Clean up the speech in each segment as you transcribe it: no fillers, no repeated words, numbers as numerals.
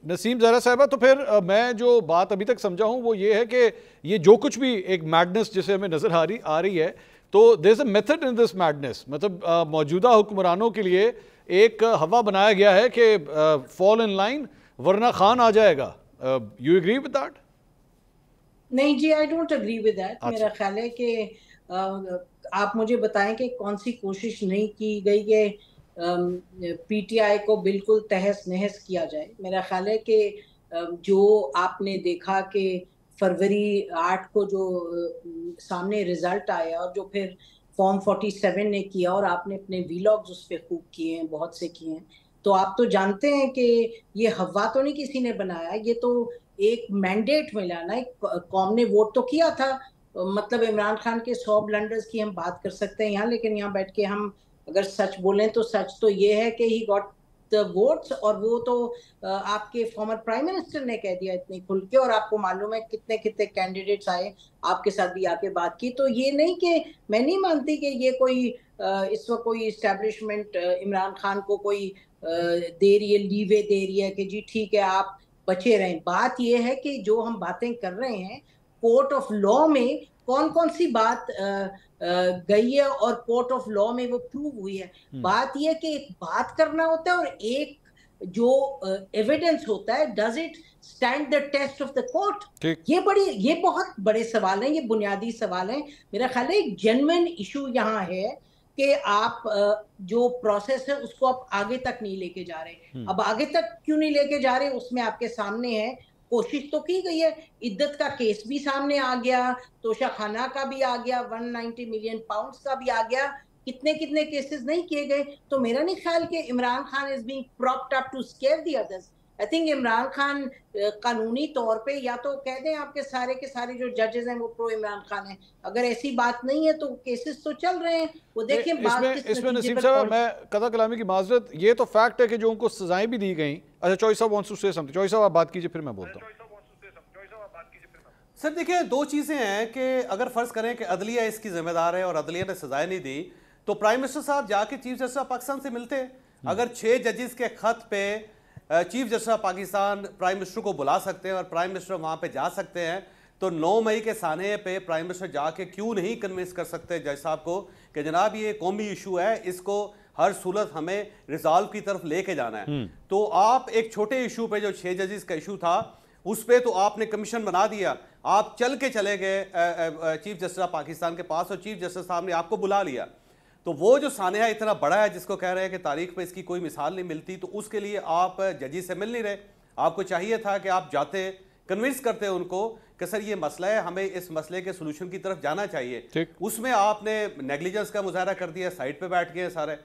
नसीम ज़हरा साहिबा, तो फिर मैं जो बात अभी तक समझा हूँ वो ये है कि ये जो कुछ भी एक मैडनेस जिसे हमें नज़र आ रही है, तो there is a method in this madness. मतलब मौजूदा हुक्मरानों के लिए एक हवा बनाया गया है कि फॉल इन लाइन वरना खान आ जाएगा। You agree with that? नहीं जी, I don't agree with that. अच्छा, मेरा ख्याल है कि आप मुझे बताएं कि कौन सी कोशिश नहीं की गई कि पीटीआई को बिल्कुल तहस नहस किया जाए। मेरा ख्याल है कि जो आपने देखा कि फरवरी 8 को जो सामने रिजल्ट आया और जो फिर फॉर्म 47 ने किया और आपने अपने वीलॉग्स उस पर खूब किए हैं, बहुत से किए हैं, तो आप तो जानते हैं कि ये हवा तो नहीं किसी ने बनाया, ये तो एक मैंडेट मिला ना, एक कौम ने वोट तो किया था। मतलब इमरान खान के 100 ब्लंडर्स की हम बात कर सकते हैं यहाँ, लेकिन यहाँ बैठ के हम अगर सच बोलें तो सच तो ये है कि ही गॉट द वोट्स, और वो तो आपके फॉर्मर प्राइम मिनिस्टर ने कह दिया इतनी खुल के, और आपको मालूम है कितने कितने कैंडिडेट्स आए, आपके साथ भी आके बात की। तो ये नहीं कि मैं नहीं मानती कि ये कोई इस वक्त कोई इस्टेब्लिशमेंट इमरान खान को कोई दे रही है, लीवे दे रही है कि जी ठीक है आप बचे रहें। बात यह है कि जो हम बातें कर रहे हैं, कोर्ट ऑफ लॉ में कौन कौन सी बात गई है और कोर्ट ऑफ लॉ में वो प्रूव हुई है। बात यह कि एक बात करना होता है और एक जो एविडेंस होता है, does it stand the test of the court. ठीक। ये बहुत बड़े सवाल हैं, ये बुनियादी सवाल हैं। मेरा ख्याल है एक जेन्युइन इशू यहाँ है कि आप जो प्रोसेस है उसको आप आगे तक नहीं लेके जा रहे। अब आगे तक क्यों नहीं लेके जा रहे, उसमें आपके सामने है, कोशिश तो की गई है। इद्दत का केस भी सामने आ गया, तोशा खाना का भी आ गया, 190 मिलियन पाउंड्स का भी आ गया, कितने कितने केसेस नहीं किए गए। तो मेरा नहीं ख्याल कि Imran Khan is being propped up to scare the others. I think Imran Khan कानूनी तौर पे या तो कह दें आपके सारे के सारे जो जजेस हैं वो प्रो इमरान खान हैं। अगर ऐसी बात नहीं है तो केसेस तो चल रहे हैं, वो देखें बात इसमें किस इसमें नतीजे नसीम पर साहब, पहुंच। मैं कदा कलामी की माजरत, ये तो फैक्ट है कि जो उनको सजाएं भी दी गई। अच्छा, choice of wants to say something. चॉइस साहब आप बात कीजिए, फिर मैं बोलता हूँ। सर देखिए, दो चीज़ें हैं कि अगर फ़र्ज़ करें कि अदलिया इसकी जिम्मेदार है और अदलिया ने सजाएं नहीं दी, तो प्राइम मिनिस्टर साहब जाके चीफ जस्टिस ऑफ पाकिस्तान से मिलते। अगर 6 जजेस के खत पे chief justice of Pakistan prime minister को बुला सकते हैं और प्राइम मिनिस्टर वहाँ पे जा सकते हैं, तो 9 मई के साने पे प्राइम मिनिस्टर जाके क्यों नहीं कन्विंस कर सकते जज साहब को कि जनाब ये कौमी इशू है, इसको हर सूरत हमें रिजॉल्व की तरफ लेके जाना है। तो आप एक छोटे इशू पे जो 6 जजेस का इशू था उस पर तो आपने कमीशन बना दिया, आप चल के चले गए चीफ जस्टिस ऑफ पाकिस्तान के पास और चीफ जस्टिस साहब ने आपको बुला लिया। तो वो जो सानिया इतना बड़ा है जिसको कह रहे हैं कि तारीख पे इसकी कोई मिसाल नहीं मिलती, तो उसके लिए आप जजी से मिल नहीं रहे। आपको चाहिए था कि आप जाते, कन्विंस करते उनको कि सर ये मसला है, हमें इस मसले के सोल्यूशन की तरफ जाना चाहिए। उसमें आपने नेग्लिजेंस का मुजाहरा कर दिया, साइड पे बैठ गए सारे।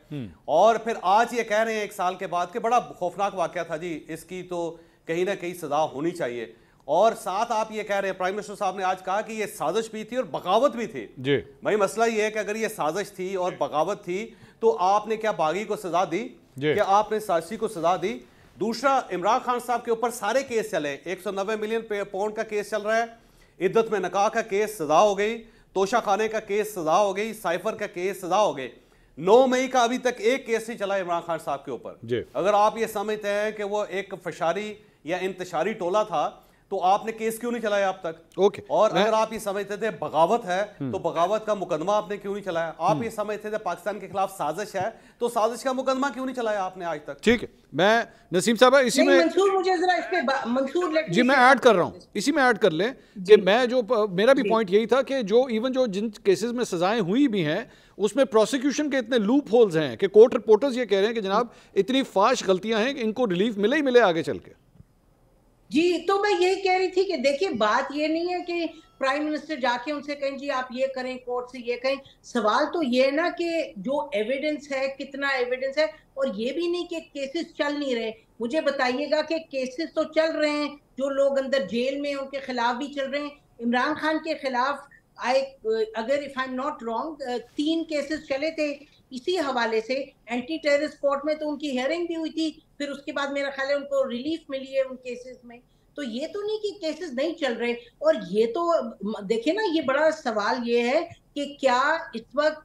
और फिर आज ये कह रहे हैं 1 साल के बाद कि बड़ा खौफनाक वाकया था जी, इसकी तो कहीं ना कहीं सजा होनी चाहिए। और साथ आप ये कह रहे हैं, प्राइम मिनिस्टर साहब ने आज कहा कि ये साजिश भी थी और बगावत भी थी जी। भाई मसला ये है कि अगर ये साजिश थी और बगावत थी तो आपने क्या बागी को सजा दी, क्या आपने साजिशी को सजा दी? दूसरा, इमरान खान साहब के ऊपर सारे केस चले, 190 मिलियन पाउंड का केस चल रहा है, इद्दत में नकाह का केस सजा हो गई, तोशा खाने का केस सजा हो गई, साइफर का केस सजा हो गई। 9 मई का अभी तक एक केस नहीं चला इमरान खान साहब के ऊपर। अगर आप ये समझते हैं कि वो एक फशारी या इंतशारी टोला था तो आपने केस क्यों नहीं चलाया अब तक? और अगर आप ये समझते थे बगावत है तो बगावत का मुकदमा आपने क्यों नहीं चलाया? आप ये समझते थे पाकिस्तान के खिलाफ साजिश है तो साजिश का मुकदमा क्यों नहीं चलाया आपने आज तक? ठीक है, मैं नसीम साहब इसी में मंसूर, मुझे जरा इस पे मंसूर जी मैं ऐड कर रहा हूँ, इसी में ऐड कर लें कि मैं जो मेरा भी पॉइंट यही था कि जो इवन जो जिन केसेस में सजाएं हुई भी हैं उसमें प्रोसिक्यूशन के इतने लूप होल्स हैं कि कोर्ट रिपोर्टर्स ये कह रहे हैं कि जनाब इतनी फाश गलतियां हैं कि इनको रिलीफ मिले ही मिले आगे चल के। जी, तो मैं यही कह रही थी कि देखिए बात ये नहीं है कि प्राइम मिनिस्टर जाके उनसे कहें जी आप ये करें, कोर्ट से ये कहें। सवाल तो ये है ना कि जो एविडेंस है, कितना एविडेंस है, और ये भी नहीं कि केसेस चल नहीं रहे। मुझे बताइएगा कि केसेस तो चल रहे हैं, जो लोग अंदर जेल में उनके खिलाफ भी चल रहे हैं। इमरान खान के खिलाफ अगर if I am not wrong 3 cases चले थे इसी हवाले से। एंटी टेररिस्ट कोर्ट में तो उनकी हियरिंग भी हुई थी, फिर उसके बाद मेरा ख्याल है उनको रिलीफ मिली है उन केसेस में। तो ये तो नहीं कि केसेस नहीं चल रहे। और ये तो देखिए ना, ये बड़ा सवाल ये है कि क्या इस वक्त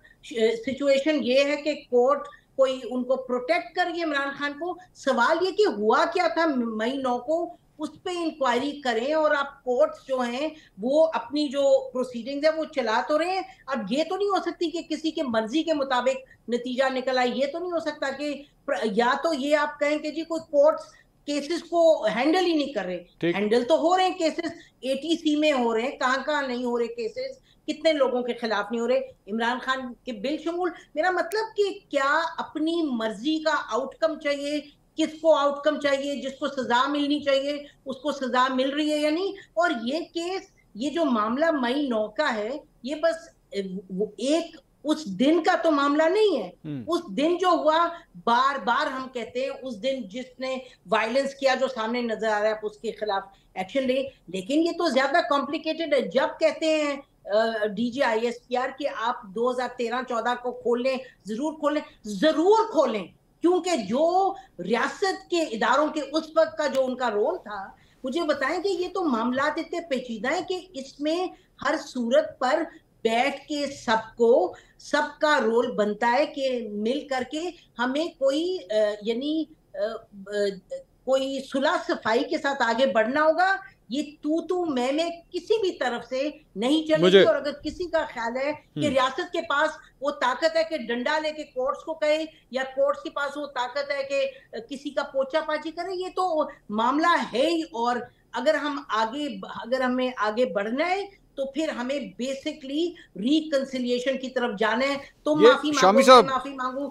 सिचुएशन ये है कि कोर्ट कोई उनको प्रोटेक्ट करिए इमरान खान को। सवाल ये कि हुआ क्या था मई 9 को, उस पे इंक्वायरी करें। और आप कोर्ट्स जो हैं वो अपनी जो प्रोसीडिंग्स है वो चला तो रहे हैं। अब ये तो नहीं हो सकती कि किसी के मर्जी के मुताबिक नतीजा निकल आए। ये तो नहीं हो सकता कि या तो ये आप कहें कि जी कोई कोर्ट्स केसेस को हैंडल ही नहीं कर रहे। हैंडल तो हो रहे हैं केसेस, एटीसी में हो रहे हैं, कहां नहीं हो रहे केसेस, कितने लोगों के खिलाफ नहीं हो रहे, इमरान खान के बिलशमूल। मेरा मतलब कि क्या अपनी मर्जी का आउटकम चाहिए, किसको आउटकम चाहिए, जिसको सजा मिलनी चाहिए उसको सजा मिल रही है या नहीं। और ये केस, ये जो मामला मई 9 का है, ये बस एक उस दिन का तो मामला नहीं है। उस दिन जो हुआ, बार बार हम कहते हैं उस दिन जिसने वायलेंस किया जो सामने नजर आ रहा है उसके खिलाफ एक्शन ले। लेकिन ये तो ज्यादा कॉम्प्लिकेटेड है। जब कहते हैं डीजी ISPR कि आप 2013-14 को खोल लें, जरूर खोलें, क्योंकि जो रियासत के इदारों के उस वक्त का जो उनका रोल था, मुझे बताएं कि ये तो मामला इतने पेचीदा है कि इसमें हर सूरत पर बैठ के सबका रोल बनता है कि मिल करके हमें कोई यानी कोई सुलह सफाई के साथ आगे बढ़ना होगा। ये तू मैं किसी भी तरफ से नहीं चलेगी। और अगर किसी का ख्याल है कि रियासत के पास वो ताकत है कि डंडा लेके कोर्ट्स को कहे, या कोर्ट्स के पास वो ताकत है कि किसी का पोछापाछी करे, ये तो मामला है ही। और अगर हमें आगे बढ़ना है तो फिर हमें बेसिकली रिकंसिलिएशन की तरफ जाना है। तो माफी मांगू,